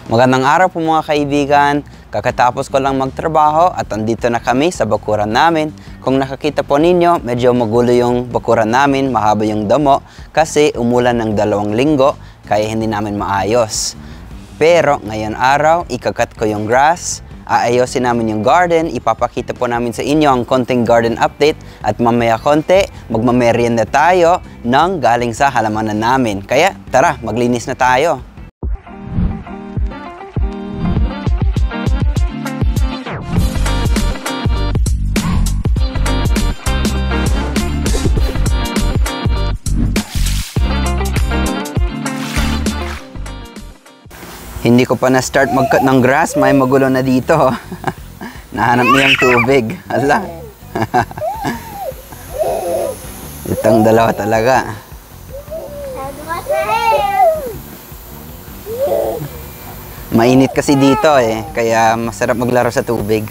Magandang araw po mga kaibigan. Kakatapos ko lang magtrabaho at andito na kami sa bakuran namin. Kung nakakita po ninyo, medyo magulo yung bakuran namin, mahaba yung damo kasi umulan ng 2 linggo kaya hindi namin maayos. Pero ngayon araw, ikakat ko yung grass, aayosin namin yung garden, ipapakita po namin sa inyo ang konting garden update at mamaya konti, magmamerienda tayo ng galing sa halamanan namin. Kaya tara, maglinis na tayo. Hindi ko pa na-start mag-cut ng grass, may magulo na dito. Nahanap niya yung tubig. Hala. Itong dalawa talaga. Mainit kasi dito eh, kaya masarap maglaro sa tubig.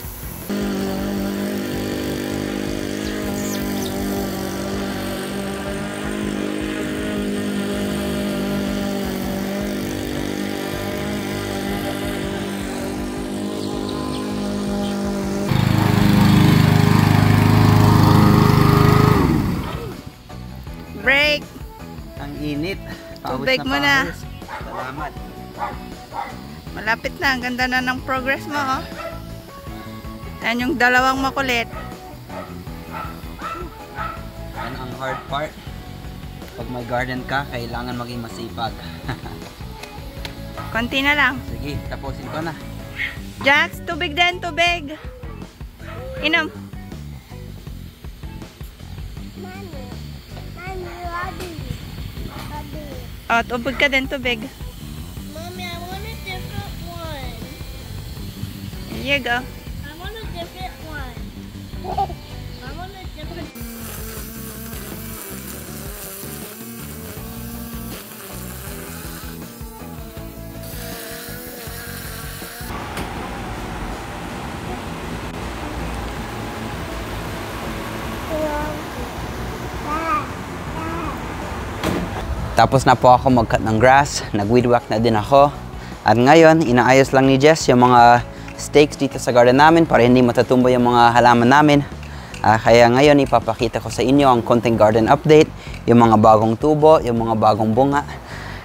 Break! Ang init. Tubig mo na. Salamat. Malapit na. Ang ganda na ng progress mo, oh. Yan yung 2 makulit. Yan ang hard part. Pag may garden ka, kailangan maging masipag. Konti na lang. Sige, tapusin ko na. Jax, tubig din, tubig. Inom. Oh, tubig ka din, tubig. Mommy, I want a different one. Here you go. I want a different one. I want a different. Tapos na po ako mag-cut ng grass, nag-weed whack na din ako. At ngayon, inaayos lang ni Jess yung mga stakes dito sa garden namin para hindi matatumbo yung mga halaman namin. Kaya ngayon, ipapakita ko sa inyo ang konting garden update, yung mga bagong tubo, yung mga bagong bunga.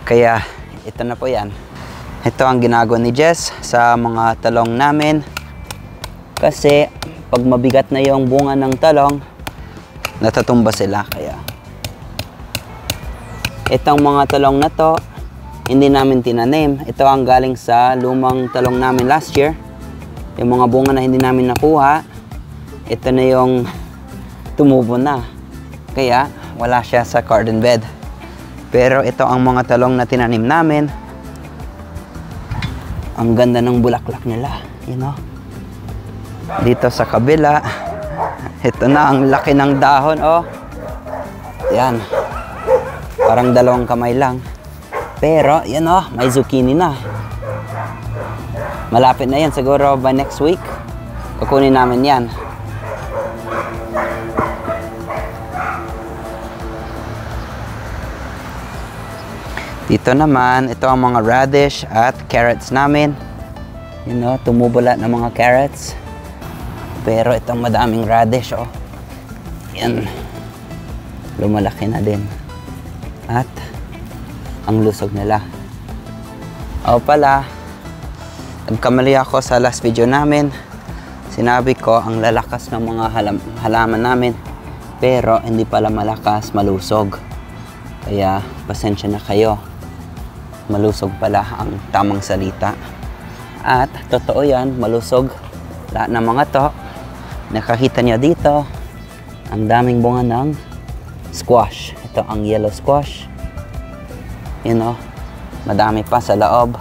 Kaya ito na po yan. Ito ang ginagawa ni Jess sa mga talong namin. Kasi pag mabigat na yung bunga ng talong, natatumba sila. Kaya itong mga talong na to, hindi namin tinanim. Ito ang galing sa lumang talong namin last year. Yung mga bunga na hindi namin nakuha, ito na yung tumubo na. Kaya wala siya sa garden bed. Pero ito ang mga talong na tinanim namin. Ang ganda ng bulaklak nila, you know. Dito sa kabila, ito na ang laki ng dahon, oh. Yan. Parang 2 kamay lang. Pero, yan oh, may zucchini na. Malapit na yan. Siguro by next week, kukunin namin yan. Dito naman, ito ang mga radish at carrots namin. You know, tumubula ng mga carrots. Pero itong madaming radish, oh. Yan. Lumalaki na din. At ang lusog nila. O pala, nagkamali ako sa last video namin. Sinabi ko ang lalakas ng mga halaman namin. Pero hindi pala malakas, malusog. Kaya pasensya na kayo. Malusog pala ang tamang salita. At totoo yan, malusog. Lahat ng mga to, nakakita niyo dito, ang daming bunga ng squash. Ito ang yellow squash. You know, madami pa sa loob.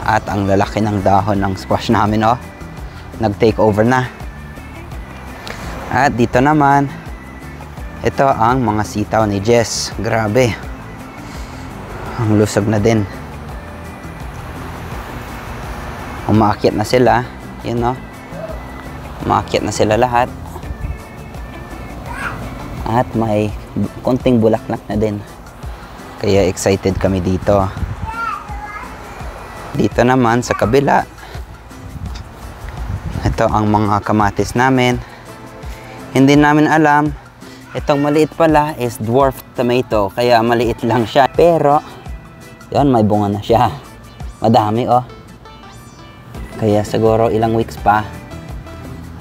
At ang lalaki ng dahon ng squash namin, oh. Nag-take over na. At dito naman, ito ang mga sitaw ni Jess. Grabe. Ang lusog na din. Umaakyat na sila. You know, umaakyat na sila lahat. At may konting bulaklak na din. Kaya excited kami dito. Dito naman sa kabila, ito ang mga kamatis namin. Hindi namin alam, itong maliit pala is dwarf tomato, kaya maliit lang siya. Pero, yan, may bunga na siya. Madami, oh. Kaya siguro ilang weeks pa.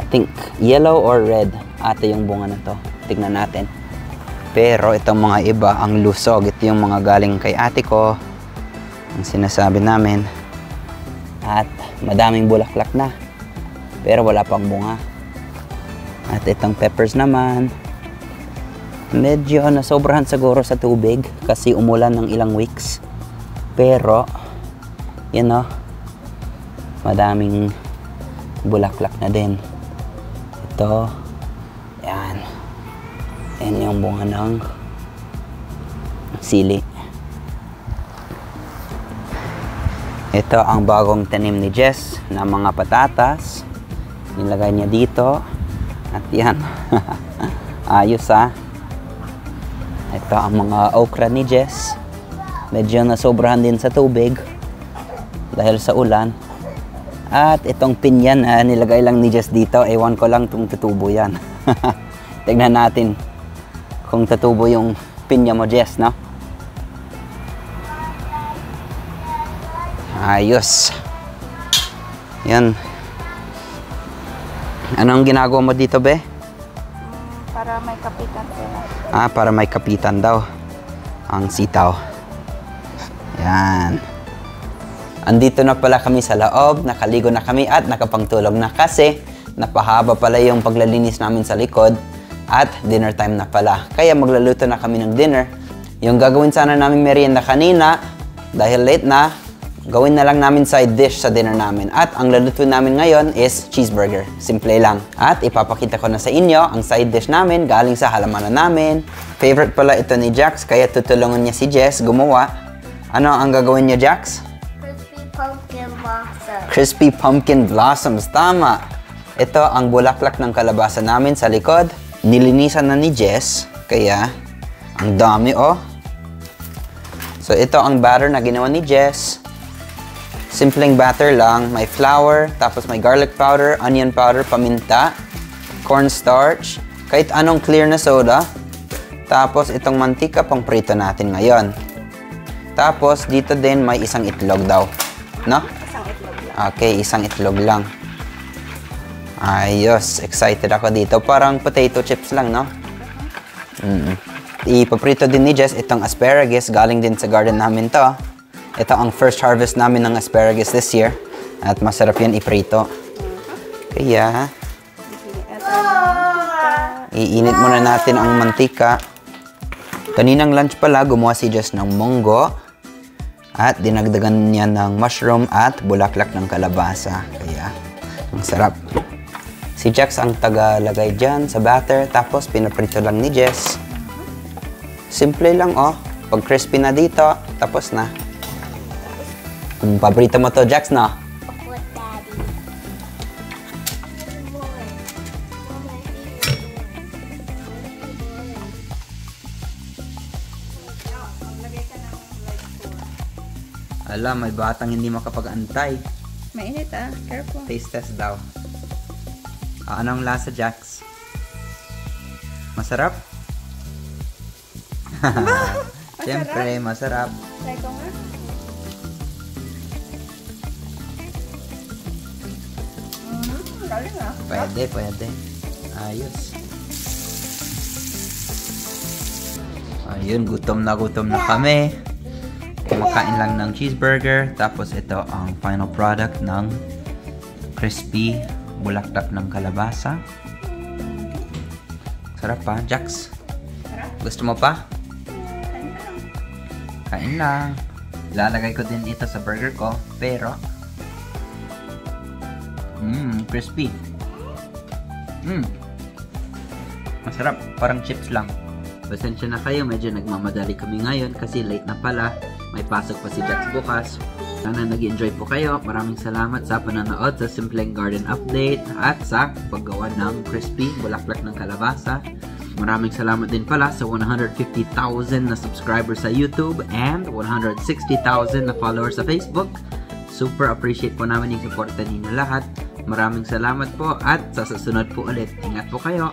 I think yellow or red ate yung bunga na to. Tignan natin. Pero itong mga iba, ang lusog. Ito yung mga galing kay ate ko. Ang sinasabi namin. At madaming bulaklak na. Pero wala pang bunga. At itong peppers naman, medyo nasobrahan siguro sa tubig kasi umulan ng ilang weeks. Pero, you know, madaming bulaklak na din. Ito, yan. Yan yung bunga ng sili. Ito ang bagong tanim ni Jess na mga patatas. Nilagay niya dito. At yan. Ayos ah. Ito ang mga okra ni Jess. Medyo nasobrahan din sa tubig dahil sa ulan. At itong pinya na nilagay lang ni Jess dito, ewan ko lang kung tutubo yan. Tignan natin kung tutubo yung pinya mo, Jess, no? Ayos. Yan. Anong ginagawa mo dito, be? Para may kapitan sila. Ah, para may kapitan daw ang sitaw. Yan. Andito na pala kami sa loob, nakaligo na kami at nakapangtulog na kasi napahaba pala yung paglalinis namin sa likod at dinner time na pala. Kaya magluluto na kami ng dinner. Yung gagawin sana namin merienda kanina, dahil late na, gawin na lang namin side dish sa dinner namin. At ang luluto namin ngayon is cheeseburger. Simple lang. At ipapakita ko na sa inyo ang side dish namin galing sa halamanan namin. Favorite pala ito ni Jax, kaya tutulungan niya si Jess gumawa. Ano ang gagawin niya, Jax? Pumpkin blossom. Crispy pumpkin blossoms. Tama. Ito ang bulaklak ng kalabasa namin sa likod. Nilinisan na ni Jess. Kaya, ang dami, oh. So, ito ang batter na ginawa ni Jess. Simpleng batter lang. May flour, tapos may garlic powder, onion powder, paminta, cornstarch, kahit anong clear na soda. Tapos, itong mantika pang prito natin ngayon. Tapos, dito din may isang itlog daw. No? Isang itlog lang. Okay, isang itlog lang. Ayos, excited ako dito. Parang potato chips lang, no? Ipaprito din ni Jess itong asparagus. Galing din sa garden namin to. Ito ang first harvest namin ng asparagus this year. At masarap yan iprito. Kaya, iinit muna natin ang mantika. Kaninang lunch pala, gumawa si Jess ng munggo. At dinagdagan niya ng mushroom at bulaklak ng kalabasa. Kaya, ang sarap. Si Jax ang tagalagay dyan sa batter. Tapos, pinaprito lang ni Jess. Simple lang, oh. Pag crispy na dito, tapos na. Paborito mo to, Jax, no? What, Daddy? Alam, may batang hindi makapag-antay. Mainit ah. Careful. Taste test daw. Anong lasa, Jax? Masarap? Siyempre, masarap. Try ko nga. Galing ah. Pwede, pwede. Ayos. Ayun, gutom na kami. Kumakain lang ng cheeseburger. Tapos ito ang final product ng crispy bulaklak ng kalabasa. Sarap pa, Jax. Gusto mo pa? Kain lang. Ilalagay ko din ito sa burger ko. Pero, crispy. Masarap. Parang chips lang. Pasensya na kayo. Medyo nagmamadali kami ngayon kasi late na pala. May pasok pa si Jax bukas. Sana nag-enjoy po kayo. Maraming salamat sa pananood sa Simpleng Garden Update at sa paggawa ng crispy bulaklak ng kalabasa. Maraming salamat din pala sa 150,000 na subscribers sa YouTube and 160,000 na followers sa Facebook. Super appreciate po namin yung suporta ninyo lahat. Maraming salamat po at sa susunod po ulit. Ingat po kayo.